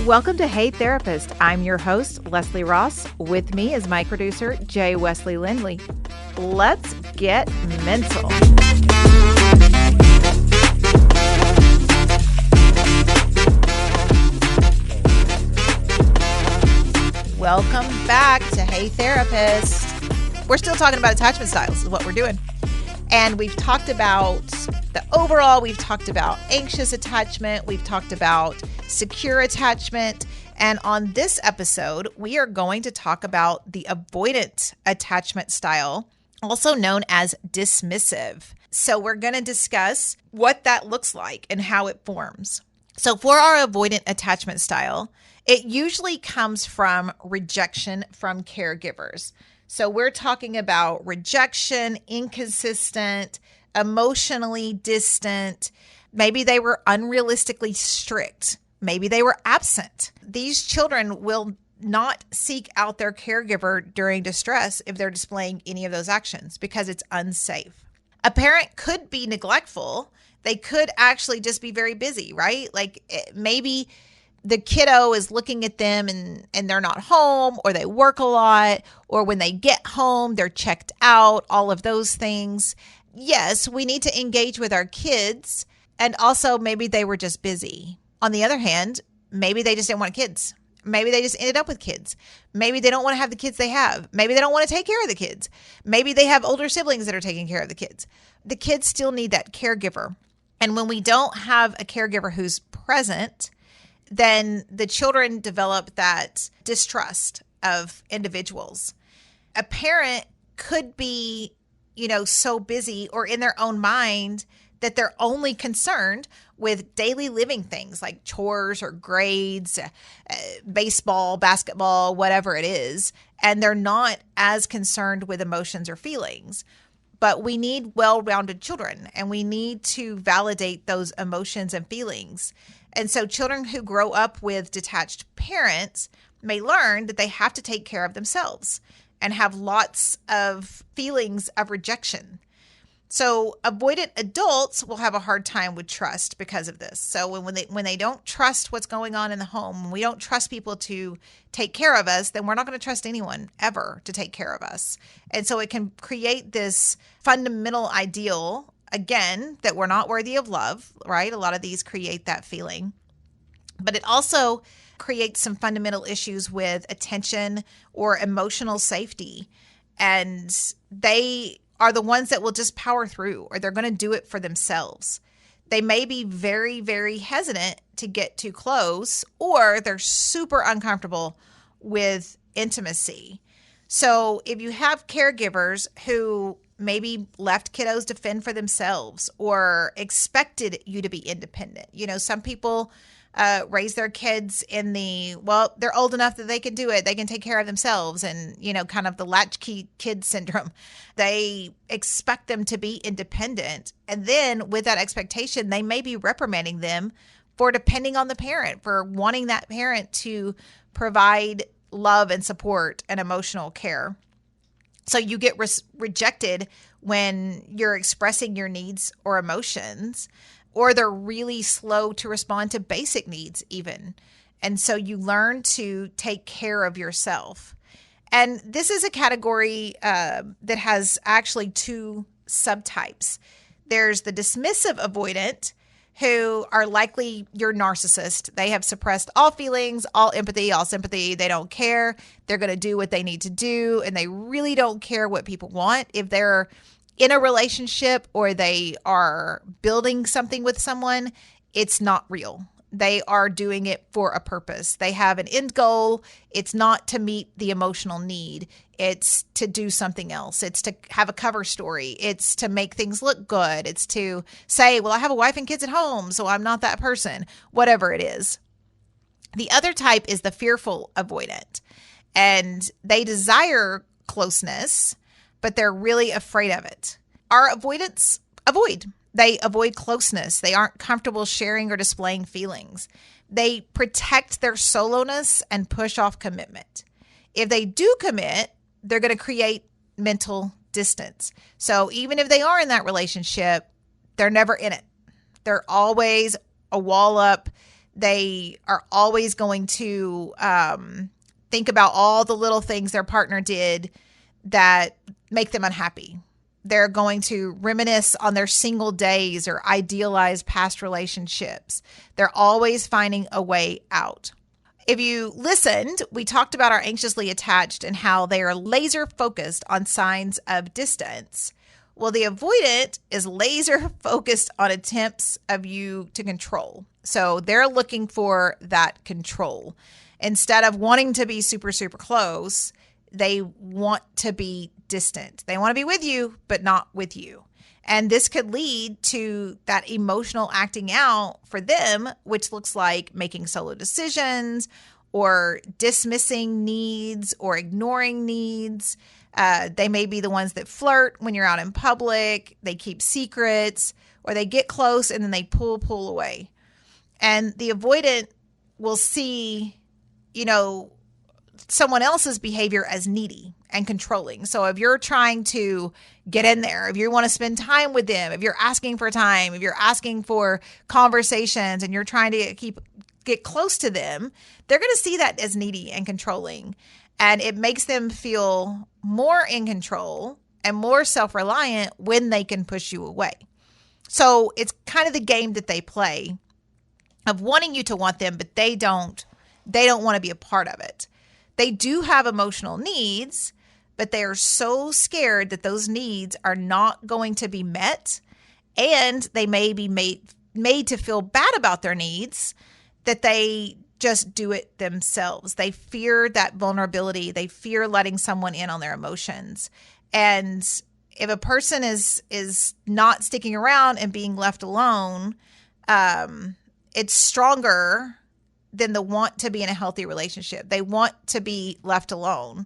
Welcome to Hey Therapist. I'm your host, Leslie Ross. With me is my producer, Jay Wesley Lindley. Let's get mental. Welcome back to Hey Therapist. We're still talking about attachment styles is what we're doing. And we've talked about the overall, we've talked about anxious attachment, we've talked about secure attachment. And on this episode, we are going to talk about the avoidant attachment style, also known as dismissive. So we're going to discuss what that looks like and how it forms. So for our avoidant attachment style, it usually comes from rejection from caregivers. So we're talking about rejection, inconsistent, emotionally distant. Maybe they were unrealistically strict. Maybe they were absent. These children will not seek out their caregiver during distress if they're displaying any of those actions because it's unsafe. A parent could be neglectful. They could actually just be very busy, right? Like maybe the kiddo is looking at them and they're not home, or they work a lot, or when they get home, they're checked out, all of those things. Yes, we need to engage with our kids, and also maybe they were just busy. On the other hand, maybe they just didn't want kids. Maybe they just ended up with kids. Maybe they don't want to have the kids they have. Maybe they don't want to take care of the kids. Maybe they have older siblings that are taking care of the kids. The kids still need that caregiver. And when we don't have a caregiver who's present, then the children develop that distrust of individuals. A parent could be, so busy or in their own mind that they're only concerned with daily living things like chores or grades, baseball, basketball, whatever it is. And they're not as concerned with emotions or feelings. But we need well-rounded children, and we need to validate those emotions and feelings. And so children who grow up with detached parents may learn that they have to take care of themselves and have lots of feelings of rejection. So avoidant adults will have a hard time with trust because of this. So when they don't trust what's going on in the home, when we don't trust people to take care of us, then we're not going to trust anyone ever to take care of us. And so it can create this fundamental ideal, again, that we're not worthy of love, right? A lot of these create that feeling. But it also creates some fundamental issues with attention or emotional safety. And they are the ones that will just power through, or they're going to do it for themselves. They may be very, very hesitant to get too close, or they're super uncomfortable with intimacy. So if you have caregivers who maybe left kiddos to fend for themselves or expected you to be independent, some people raise their kids in they're old enough that they can do it. They can take care of themselves, and, kind of the latchkey kid syndrome. They expect them to be independent. And then with that expectation, they may be reprimanding them for depending on the parent, for wanting that parent to provide love and support and emotional care. So you get rejected when you're expressing your needs or emotions, or they're really slow to respond to basic needs even. And so you learn to take care of yourself. And this is a category that has actually two subtypes. There's the dismissive avoidant, who are likely your narcissist. They have suppressed all feelings, all empathy, all sympathy. They don't care. They're going to do what they need to do, and they really don't care what people want. If they're in a relationship or they are building something with someone, it's not real. They are doing it for a purpose. They have an end goal. It's not to meet the emotional need. It's to do something else. It's to have a cover story. It's to make things look good. It's to say, well, I have a wife and kids at home, so I'm not that person, whatever it is. The other type is the fearful avoidant, and they desire closeness, but they're really afraid of it. Our avoidants avoid. They avoid closeness. They aren't comfortable sharing or displaying feelings. They protect their soloness and push off commitment. If they do commit, they're going to create mental distance. So even if they are in that relationship, they're never in it. They're always a wall up. They are always going to think about all the little things their partner did that make them unhappy. They're going to reminisce on their single days or idealize past relationships. They're always finding a way out. If you listened, we talked about our anxiously attached and how they are laser focused on signs of distance. Well, the avoidant is laser focused on attempts of you to control. So they're looking for that control. Instead of wanting to be super, super close, they want to be distant. They want to be with you, but not with you. And this could lead to that emotional acting out for them, which looks like making solo decisions or dismissing needs or ignoring needs. They may be the ones that flirt when you're out in public. They keep secrets, or they get close and then they pull away. And the avoidant will see, someone else's behavior as needy and controlling. So if you're trying to get in there, if you want to spend time with them, if you're asking for time, if you're asking for conversations and you're trying to get close to them, they're going to see that as needy and controlling. And it makes them feel more in control and more self-reliant when they can push you away. So it's kind of the game that they play of wanting you to want them, but they don't want to be a part of it. They do have emotional needs, but they are so scared that those needs are not going to be met, and they may be made to feel bad about their needs, that they just do it themselves. They fear that vulnerability. They fear letting someone in on their emotions. And if a person is not sticking around and being left alone, it's stronger than the want to be in a healthy relationship. They want to be left alone,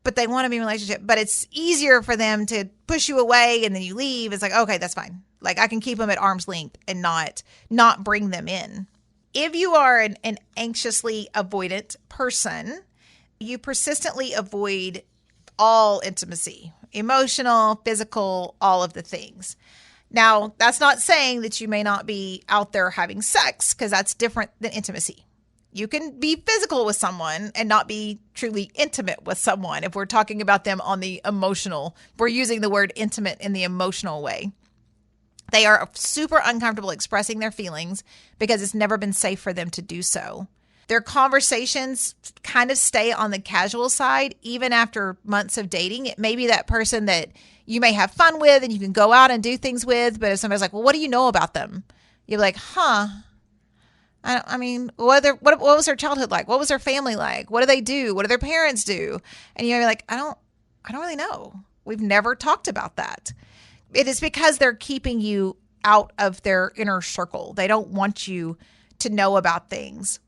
but they want to be in a relationship. But it's easier for them to push you away and then you leave. It's like, okay, that's fine. Like, I can keep them at arm's length and not bring them in. If you are an anxiously avoidant person, you persistently avoid all intimacy, emotional, physical, all of the things. Now, that's not saying that you may not be out there having sex, because that's different than intimacy. You can be physical with someone and not be truly intimate with someone. If we're talking about them on the emotional, we're using the word intimate in the emotional way. They are super uncomfortable expressing their feelings because it's never been safe for them to do so. Their conversations kind of stay on the casual side, even after months of dating. It may be that person that you may have fun with and you can go out and do things with, but if somebody's like, well, what do you know about them? You're like, I mean, what was their childhood like? What was their family like? What do they do? What do their parents do? And you're like, I don't really know. We've never talked about that. It is because they're keeping you out of their inner circle. They don't want you to know about things.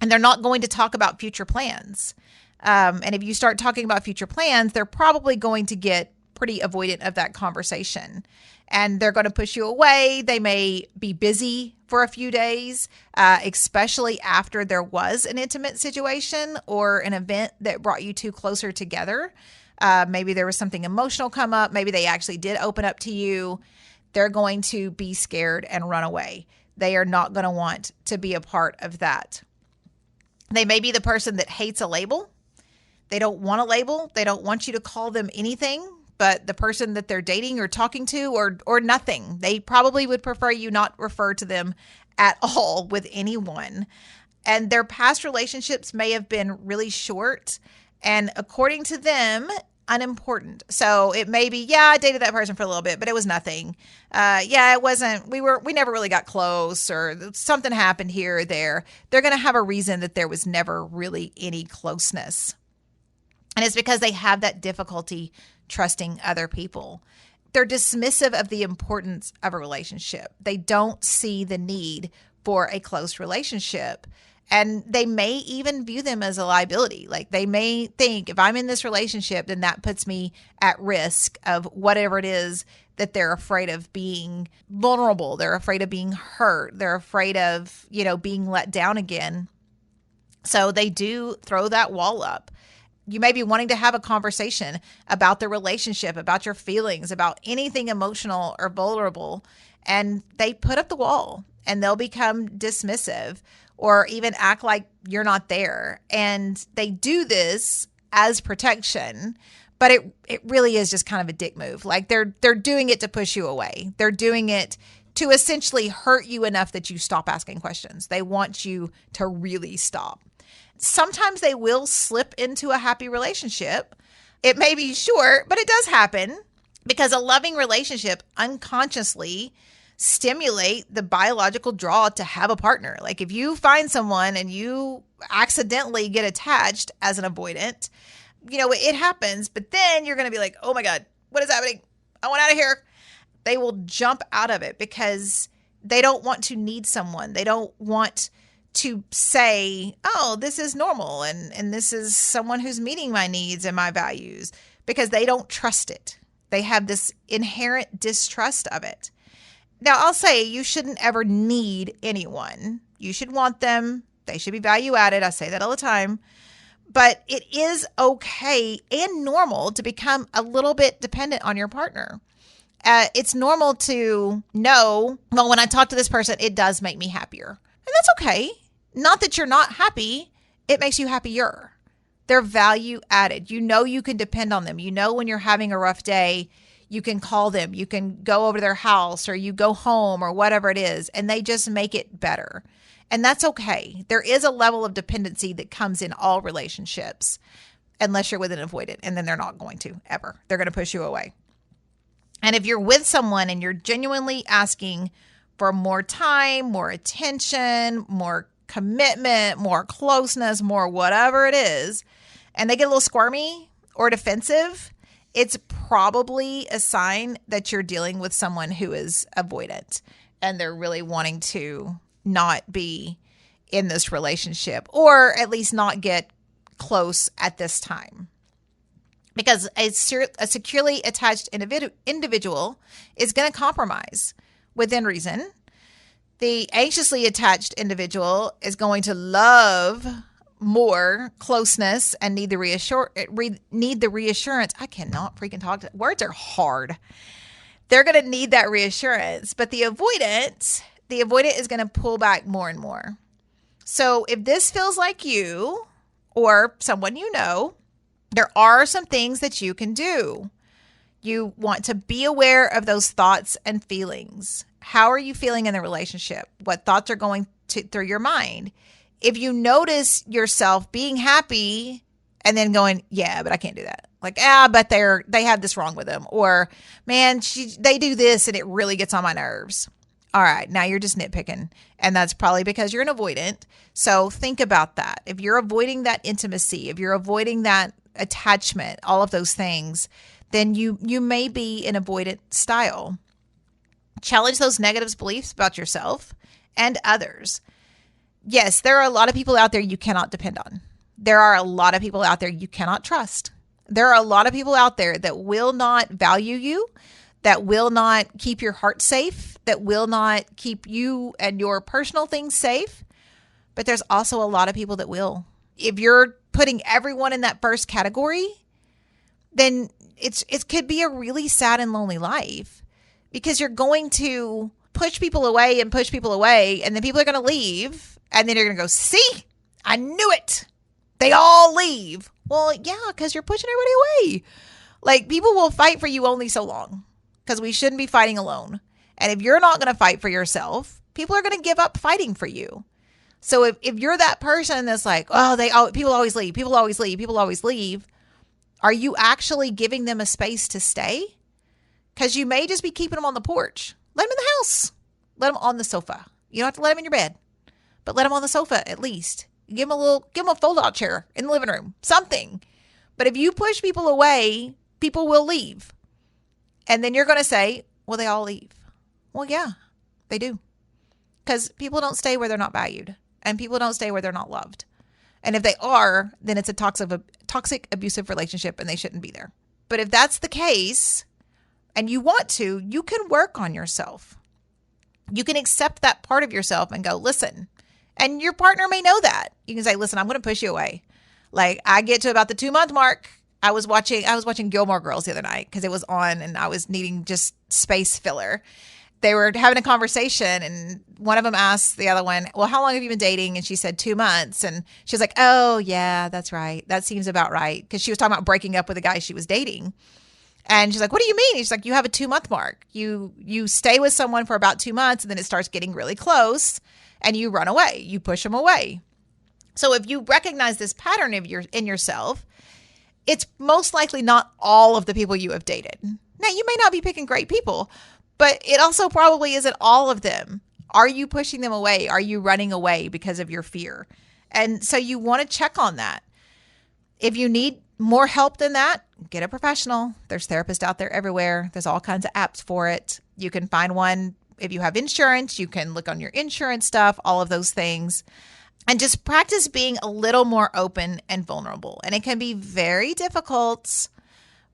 And they're not going to talk about future plans. And if you start talking about future plans, they're probably going to get pretty avoidant of that conversation. And they're going to push you away. They may be busy for a few days, especially after there was an intimate situation or an event that brought you two closer together. Maybe there was something emotional come up. Maybe they actually did open up to you. They're going to be scared and run away. They are not going to want to be a part of that. They may be the person that hates a label. They don't want a label. They don't want you to call them anything but the person that they're dating or talking to, or nothing. They probably would prefer you not refer to them at all with anyone. And their past relationships may have been really short and, according to them, unimportant. So it may be, yeah, I dated that person for a little bit, but it was nothing. Yeah, it wasn't, we never really got close, or something happened here or there. They're going to have a reason that there was never really any closeness. And it's because they have that difficulty trusting other people. They're dismissive of the importance of a relationship. They don't see the need for a close relationship. And they may even view them as a liability. Like, they may think, if I'm in this relationship, then that puts me at risk of whatever it is that they're afraid of being vulnerable. They're afraid of being hurt. They're afraid of, being let down again. So they do throw that wall up. You may be wanting to have a conversation about the relationship, about your feelings, about anything emotional or vulnerable, and they put up the wall. and they'll become dismissive or even act like you're not there. And they do this as protection, but it really is just kind of a dick move. Like they're doing it to push you away. They're doing it to essentially hurt you enough that you stop asking questions. They want you to really stop. Sometimes they will slip into a happy relationship. It may be short, but it does happen because a loving relationship unconsciously stimulate the biological draw to have a partner. Like if you find someone and you accidentally get attached as an avoidant, it happens, but then you're going to be like, oh my God, what is happening? I want out of here. They will jump out of it because they don't want to need someone. They don't want to say, oh, this is normal and this is someone who's meeting my needs and my values, because they don't trust it. They have this inherent distrust of it. Now, I'll say you shouldn't ever need anyone. You should want them. They should be value added. I say that all the time. But it is okay and normal to become a little bit dependent on your partner. It's normal to know, well, when I talk to this person, it does make me happier. And that's okay. Not that you're not happy. It makes you happier. They're value added. You can depend on them. When you're having a rough day, you can call them. You can go over to their house or you go home or whatever it is, and they just make it better. And that's okay. There is a level of dependency that comes in all relationships, unless you're with an avoidant, and then they're not going to ever. They're going to push you away. And if you're with someone and you're genuinely asking for more time, more attention, more commitment, more closeness, more whatever it is, and they get a little squirmy or defensive, it's probably a sign that you're dealing with someone who is avoidant and they're really wanting to not be in this relationship, or at least not get close at this time. Because a securely attached individual is going to compromise within reason. The anxiously attached individual is going to love more closeness and need the reassurance. I cannot freaking talk. Words are hard. They're going to need that reassurance. But the avoidant is going to pull back more and more. So if this feels like you or someone there are some things that you can do. You want to be aware of those thoughts and feelings. How are you feeling in the relationship? What thoughts are going through your mind? If you notice yourself being happy and then going, yeah, but I can't do that. Like, but they have this wrong with them. Or, man, they do this and it really gets on my nerves. All right, now you're just nitpicking. And that's probably because you're an avoidant. So think about that. If you're avoiding that intimacy, if you're avoiding that attachment, all of those things, then you may be an avoidant style. Challenge those negative beliefs about yourself and others. Yes, there are a lot of people out there you cannot depend on. There are a lot of people out there you cannot trust. There are a lot of people out there that will not value you, that will not keep your heart safe, that will not keep you and your personal things safe. But there's also a lot of people that will. If you're putting everyone in that first category, then it could be a really sad and lonely life, because you're going to push people away, and then people are going to leave, and then you're going to go, see, I knew it. They all leave. Well, yeah, because you're pushing everybody away. Like, people will fight for you only so long, because we shouldn't be fighting alone. And if you're not going to fight for yourself, people are going to give up fighting for you. So if you're that person that's like, people always leave, are you actually giving them a space to stay? Because you may just be keeping them on the porch. Let them in the house. Let them on the sofa. You don't have to let them in your bed, but let them on the sofa at least. Give them a fold-out chair in the living room, something. But if you push people away, people will leave. And then you're going to say, well, they all leave. Well, yeah, they do. Because people don't stay where they're not valued. And people don't stay where they're not loved. And if they are, then it's a toxic, abusive relationship, and they shouldn't be there. But if that's the case, and you want to, you can work on yourself. You can accept that part of yourself and go, listen. And your partner may know that. You can say, listen, I'm going to push you away. Like, I get to about the 2-month mark. I was watching Gilmore Girls the other night because it was on and I was needing just space filler. they were having a conversation, and one of them asked the other one, well, how long have you been dating? And she said 2 months. And she was like, oh, yeah, that's right. That seems about right. Because she was talking about breaking up with the guy she was dating. And she's like, what do you mean? He's like, you have a 2-month mark. You stay with someone for about 2 months, and then it starts getting really close, and you run away. You push them away. So if you recognize this pattern in yourself, it's most likely not all of the people you have dated. Now, you may not be picking great people, but it also probably isn't all of them. Are you pushing them away? Are you running away because of your fear? And so you want to check on that. If you need more help than that, get a professional. There's therapists out there everywhere. There's all kinds of apps for it. You can find one. If you have insurance, you can look on your insurance stuff, all of those things. And just practice being a little more open and vulnerable. And it can be very difficult,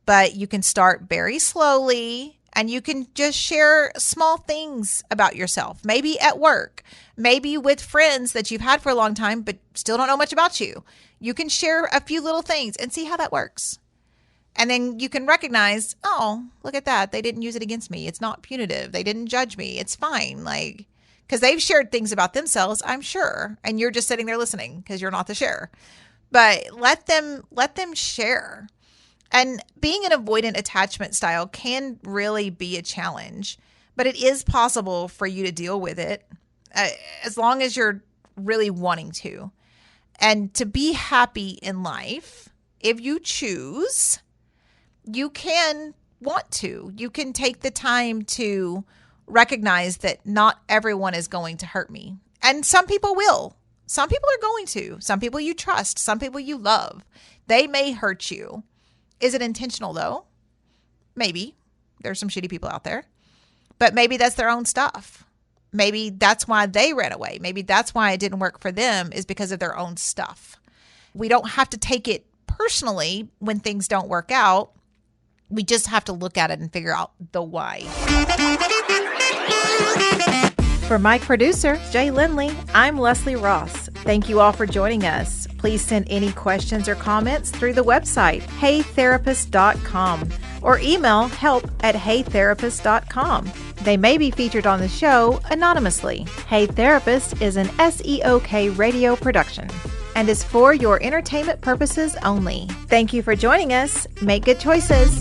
but you can start very slowly, and you can just share small things about yourself. Maybe at work, maybe with friends that you've had for a long time, but still don't know much about you. You can share a few little things and see how that works. And then you can recognize, oh, look at that. They didn't use it against me. It's not punitive. They didn't judge me. It's fine. Like, because they've shared things about themselves, I'm sure. And you're just sitting there listening because you're not the sharer. But let them share. And being an avoidant attachment style can really be a challenge, but it is possible for you to deal with it as long as you're really wanting to. And to be happy in life, if you choose, you can want to. You can take the time to recognize that not everyone is going to hurt me. And some people will. Some people are going to. Some people you trust. Some people you love. They may hurt you. Is it intentional though? Maybe. There's some shitty people out there. But maybe that's their own stuff. Maybe that's why they ran away. Maybe that's why it didn't work for them, is because of their own stuff. We don't have to take it personally when things don't work out. We just have to look at it and figure out the why. For my producer, Jay Lindley, I'm Leslie Ross. Thank you all for joining us. Please send any questions or comments through the website, heytherapist.com, or email help@heytherapist.com. They may be featured on the show anonymously. Hey Therapist is an SEOK radio production and is for your entertainment purposes only. Thank you for joining us. Make good choices.